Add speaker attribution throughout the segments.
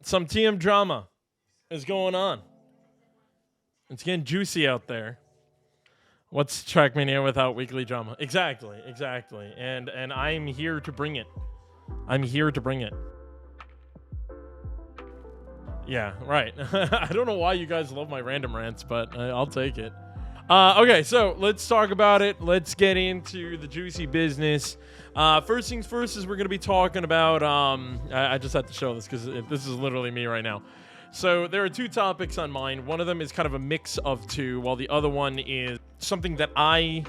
Speaker 1: some TM drama is going on. It's getting juicy out there. What's Trackmania without weekly drama? Exactly. And I'm here to bring it. Yeah, right. I don't know why you guys love my random rants, but I'll take it. Okay, so let's talk about it. Let's get into the juicy business. First things first is we're going to be talking about... I just had to show this because this is literally me right now. So there are two topics on mine. One of them is kind of a mix of two, while the other one is something that I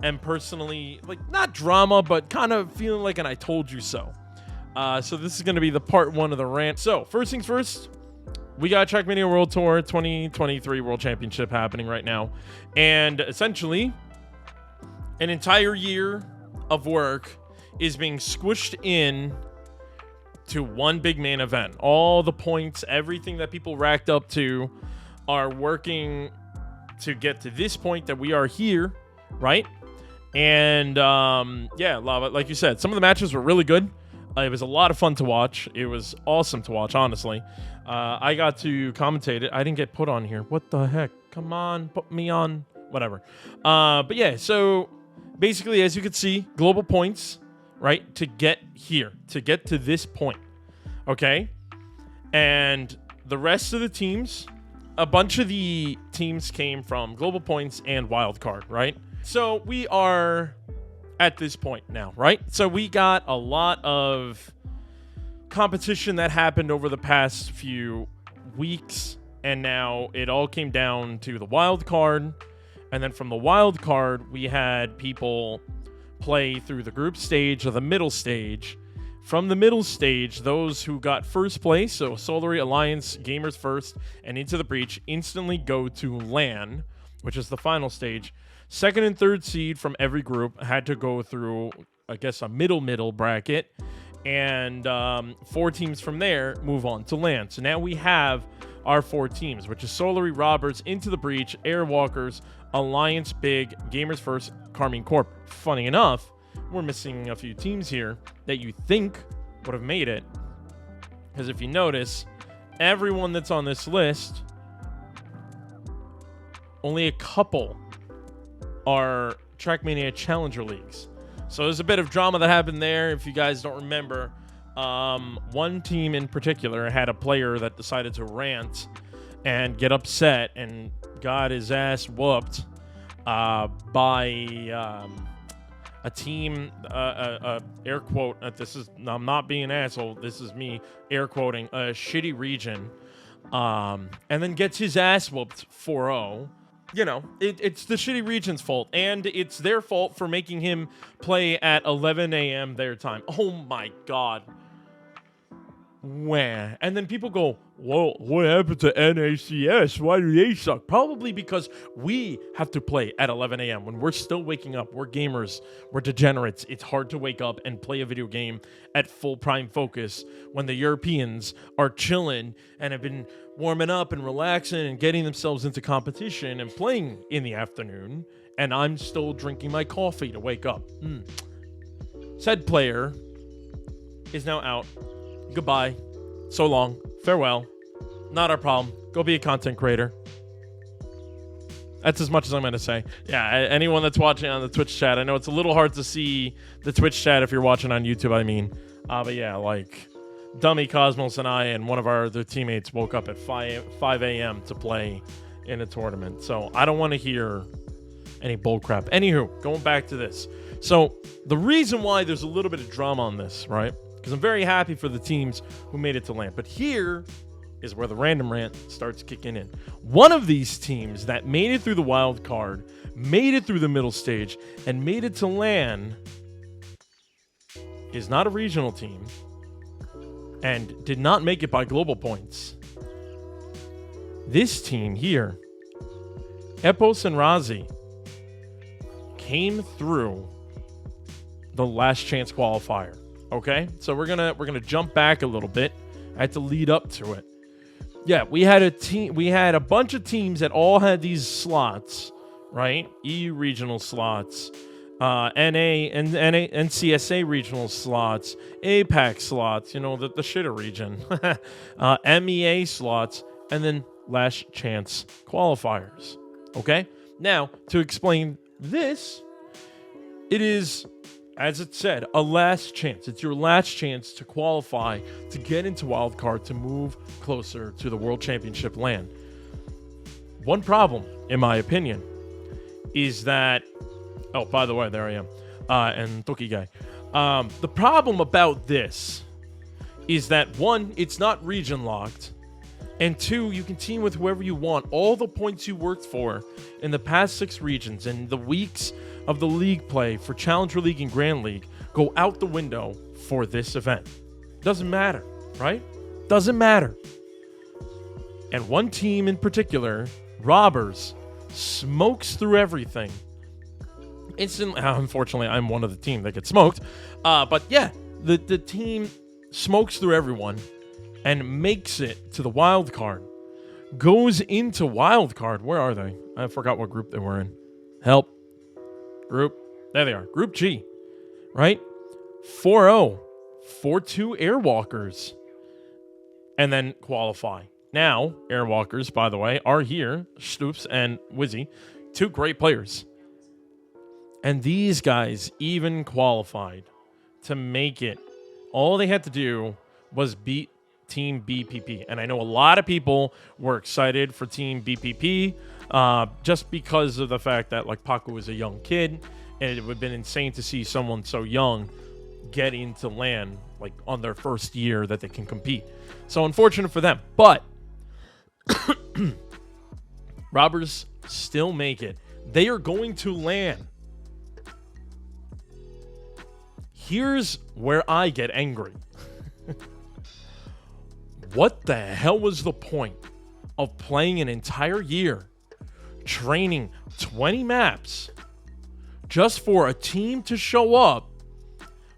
Speaker 1: am personally, like, not drama, but kind of feeling like an I told you so. So this is going to be the part one of the rant. So first things first, we got Trackmania World Tour 2023 World Championship happening right now. And essentially, an entire year of work is being squished in to one big main event. All the points, everything that people racked up to are working to get to this point that we are here, right? And yeah, like you said, some of the matches were really good. It was a lot of fun to watch. It was awesome to watch, honestly. I got to commentate it. I didn't get put on here. What the heck? Come on, put me on. Whatever. But yeah, so basically, as you can see, global points, right, to get here, to get to this point, okay? And the rest of the teams, a bunch of the teams came from global points and wild card, right? So we are at this point now, right? So we got a lot of competition that happened over the past few weeks, and now it all came down to the wild card. And then from the wild card, we had people play through the group stage or the middle stage. From the middle stage, those who got first place, so Solary, Alliance, Gamers First, and Into the Breach, instantly go to LAN, which is the final stage. Second and third seed from every group had to go through, I guess, a middle bracket. And 4 teams from there move on to LAN. So now we have our 4 teams, which is Solary, Roberts, Into the Breach, Airwalkers, Alliance, Big, Gamers First, Carmine Corp. Funny enough, we're missing a few teams here that you think would have made it. Because if you notice, everyone that's on this list, only a couple are Trackmania Challenger Leagues. So there's a bit of drama that happened there. If you guys don't remember, one team in particular had a player that decided to rant and get upset and got his ass whooped by a team, air quote, I'm not being an asshole, this is me air quoting, a shitty region, and then gets his ass whooped 4-0. You know, it's the shitty region's fault, and it's their fault for making him play at 11 a.m. their time. Oh my god. Wah. And then people go, whoa, what happened to NACS? Why do they suck? Probably because we have to play at 11 a.m. when we're still waking up. We're gamers. We're degenerates. It's hard to wake up and play a video game at full prime focus when the Europeans are chilling and have been warming up and relaxing and getting themselves into competition and playing in the afternoon. And I'm still drinking my coffee to wake up. Said player is now out. Goodbye. So long. Farewell. Not our problem. Go be a content creator. That's as much as I'm going to say. Yeah, anyone that's watching on the Twitch chat, I know it's a little hard to see the Twitch chat if you're watching on YouTube, I mean. But yeah, like, Dummy, Cosmos, and I and one of our other teammates woke up at 5 a.m. to play in a tournament. So I don't want to hear any bullcrap. Anywho, going back to this. So the reason why there's a little bit of drama on this, right? Because I'm very happy for the teams who made it to LAN. But here is where the random rant starts kicking in. One of these teams that made it through the wild card, made it through the middle stage, and made it to LAN is not a regional team and did not make it by global points. This team here, Epos and Razi, came through the Last Chance Qualifier. Okay, so we're gonna jump back a little bit. I had to lead up to it. Yeah, we had a bunch of teams that all had these slots, right? EU regional slots, NA and NCSA regional slots, APAC slots, the shitter region, MEA slots, and then last chance qualifiers. Okay? Now, to explain this, it is, as it said, a last chance. It's your last chance to qualify to get into wildcard to move closer to the World Championship land. One problem, in my opinion, is that... Oh, by the way, there I am. And Toki guy. The problem about this is that, one, it's not region locked. And two, you can team with whoever you want. All the points you worked for in the past 6 regions and the weeks of the league play for Challenger League and Grand League go out the window for this event. Doesn't matter, right? Doesn't matter. And one team in particular, Robbers, smokes through everything. Instantly, unfortunately, I'm one of the team that gets smoked. But yeah, the team smokes through everyone and makes it to the wild card. Goes into wild card. Where are they? I forgot what group they were in. Help. Group. There they are. Group G. Right? 4-0. 4-2 Airwalkers. And then qualify. Now, Airwalkers, by the way, are here. Stoops and Wizzy. 2 great players. And these guys even qualified to make it. All they had to do was beat Team BPP. And I know a lot of people were excited for Team BPP just because of the fact that, like, Paku was a young kid. And it would have been insane to see someone so young get into LAN, like, on their first year that they can compete. So unfortunate for them. But Robbers still make it. They are going to LAN. Here's where I get angry. What the hell was the point of playing an entire year, training 20 maps, just for a team to show up,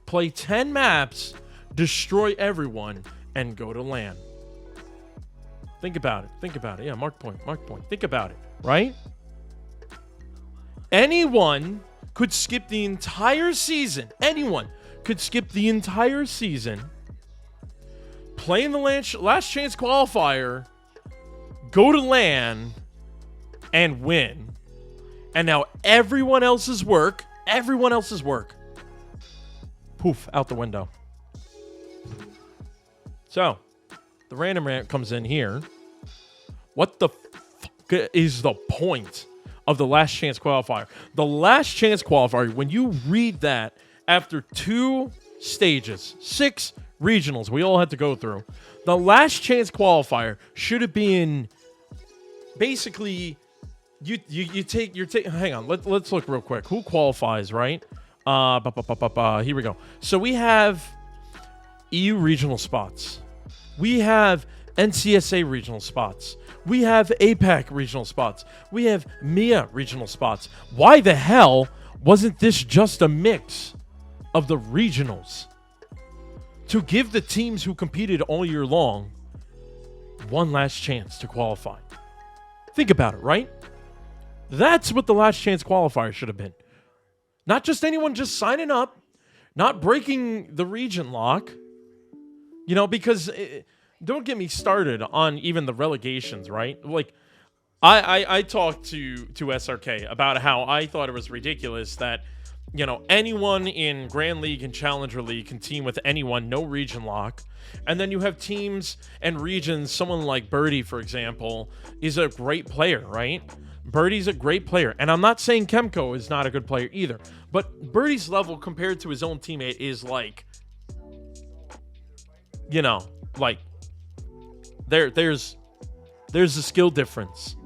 Speaker 1: play 10 maps, destroy everyone, and go to LAN? Think about it. Think about it. Yeah, mark point. Think about it, right? Anyone could skip the entire season. Anyone could skip the entire season, play in the last chance qualifier, go to LAN, and win. And now everyone else's work, poof, out the window. So, the random rant comes in here. What the fuck is the point of the last chance qualifier? The last chance qualifier, when you read that after 2 stages, 6 regionals we all had to go through, the last chance qualifier should have been basically you take hang on, let's look real quick. Who qualifies, right? Here we go. So we have EU regional spots. We have NCSA regional spots. We have APAC regional spots. We have MIA regional spots. Why the hell wasn't this just a mix of the regionals to give the teams who competed all year long one last chance to qualify? Think about it, right? That's what the last chance qualifier should have been. Not just anyone just signing up, not breaking the region lock, because don't get me started on even the relegations, right? Like, I talked to SRK about how I thought it was ridiculous that, anyone in Grand League and Challenger League can team with anyone, no region lock. And then you have teams and regions, someone like Birdie, for example, is a great player, right? Birdie's a great player. And I'm not saying Kemco is not a good player either. But Birdie's level compared to his own teammate is like, there's a skill difference.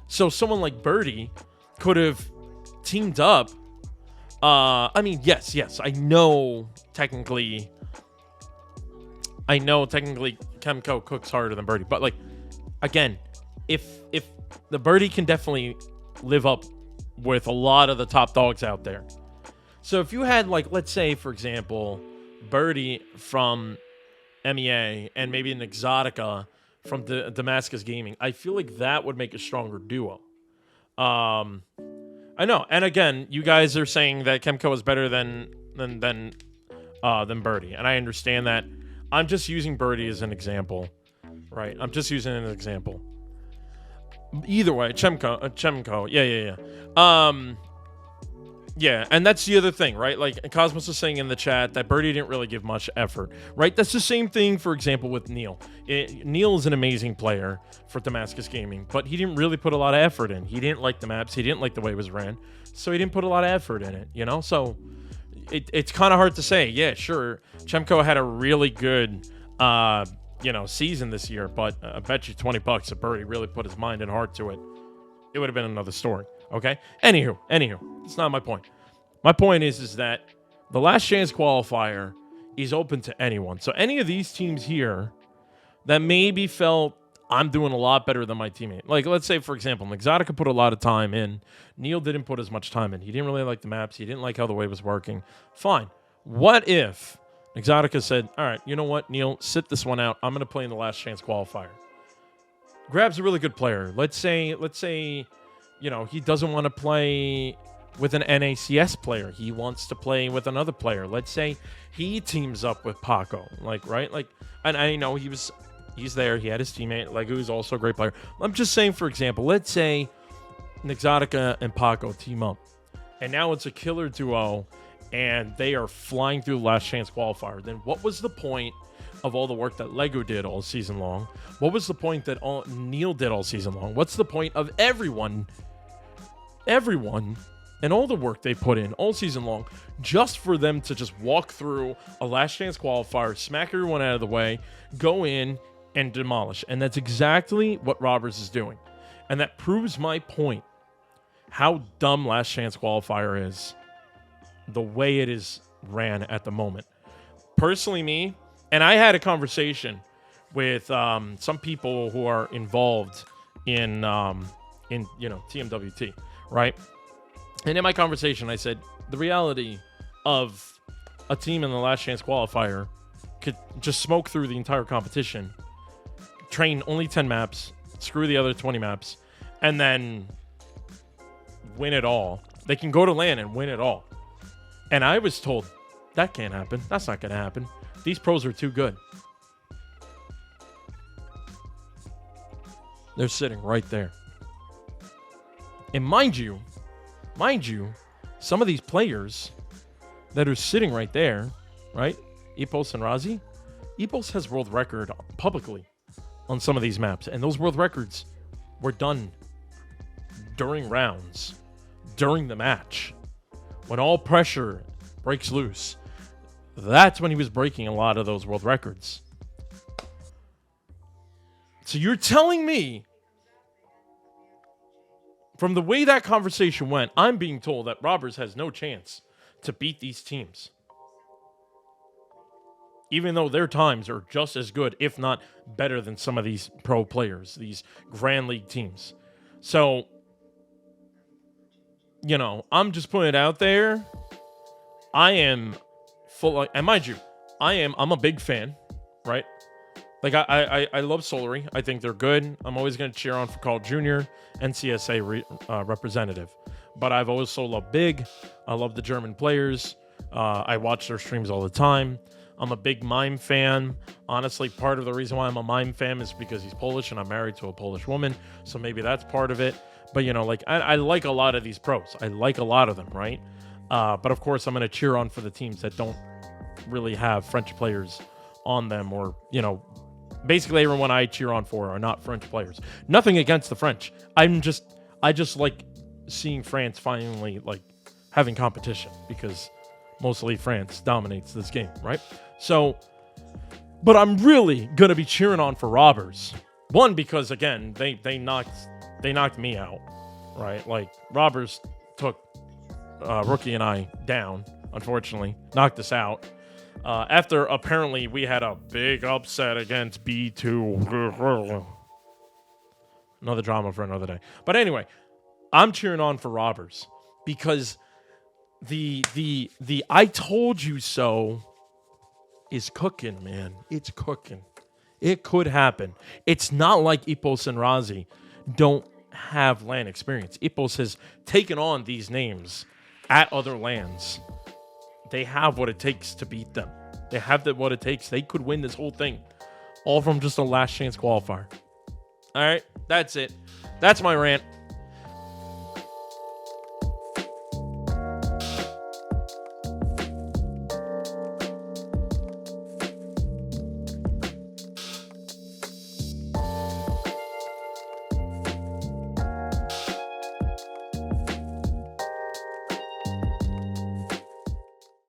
Speaker 1: So someone like Birdie could have teamed up. Yes, I know technically Kemco cooks harder than Birdie, but again, if the Birdie can definitely live up with a lot of the top dogs out there. So if you had, let's say, for example, Birdie from MEA and maybe an Exotica from Damascus Gaming, I feel like that would make a stronger duo. I know. And again, you guys are saying that Kemco is better than Birdie, and I understand that. I'm just using Birdie as an example, right? I'm just using it as an example. Either way, Chemco, yeah. Yeah, and that's the other thing, right? Like Cosmos was saying in the chat that Birdie didn't really give much effort, right? That's the same thing, for example, with Neil. Neil is an amazing player for Damascus Gaming, but he didn't really put a lot of effort in. He didn't like the maps. He didn't like the way it was ran, so he didn't put a lot of effort in it, you know? So it's kind of hard to say. Yeah, sure, Chemco had a really good, season this year, but I bet you $20 if Birdie really put his mind and heart to it, it would have been another story. Okay. Anywho, it's not my point. My point is that the Last Chance Qualifier is open to anyone. So any of these teams here that maybe felt I'm doing a lot better than my teammate. Like, let's say, for example, Exotica put a lot of time in. Neil didn't put as much time in. He didn't really like the maps. He didn't like how the way was working. Fine. What if Exotica said, all right, you know what, Neil, sit this one out. I'm going to play in the Last Chance Qualifier. Grab's a really good player. Let's say, he doesn't want to play with an NACS player. He wants to play with another player. Let's say he teams up with Paco, right? And I know he's there. He had his teammate. Legu is also a great player. I'm just saying, for example, let's say Exotica and Paco team up, and now it's a killer duo, and they are flying through the Last Chance Qualifier. Then what was the point of all the work that Lego did all season long? What was the point that Neil did all season long? What's the point of everyone, and all the work they put in all season long just for them to just walk through a Last Chance Qualifier, smack everyone out of the way, go in and demolish? And that's exactly what Robbers is doing. And that proves my point, how dumb Last Chance Qualifier is, the way it is ran at the moment. Personally, me, and I had a conversation with some people who are involved in TMWT, right? And in my conversation, I said the reality of a team in the Last Chance Qualifier could just smoke through the entire competition, train only 10 maps, screw the other 20 maps, and then win it all. They can go to LAN and win it all. And I was told that can't happen. That's not going to happen. These pros are too good. They're sitting right there. And mind you, some of these players that are sitting right there, right? Epos and Razi. Epos has world record publicly on some of these maps. And those world records were done during rounds, during the match, when all pressure breaks loose. That's when he was breaking a lot of those world records. So you're telling me, from the way that conversation went, I'm being told that Robbers has no chance to beat these teams, even though their times are just as good, if not better, than some of these pro players, these Grand League teams. So, I'm just putting it out there. I am full, and mind you, I'm a big fan, right? Like, I love Solary. I think they're good. I'm always going to cheer on for Carl Jr., NCSA representative. But I've also loved Big. I love the German players. I watch their streams all the time. I'm a big Mime fan. Honestly, part of the reason why I'm a Mime fan is because he's Polish and I'm married to a Polish woman. So maybe that's part of it. But, I like a lot of these pros. I like a lot of them, right? But, of course, I'm going to cheer on for the teams that don't really have French players on them, or, basically everyone I cheer on for are not French players. Nothing against the French. I just like seeing France finally having competition, because mostly France dominates this game, right? So, but I'm really gonna be cheering on for Robbers. One, because again, they knocked me out, right? Like, Robbers took Rookie and I down, unfortunately, knocked us out. After apparently we had a big upset against B2. Another drama for another day. But anyway, I'm cheering on for Robbers, because the I told you so is cooking, man. It's cooking. It could happen. It's not like Epos and Razi don't have LAN experience. Ipos has taken on these names at other LANs. They have what it takes to beat them. They have what it takes. They could win this whole thing, all from just a last chance qualifier. All right, that's it. That's my rant.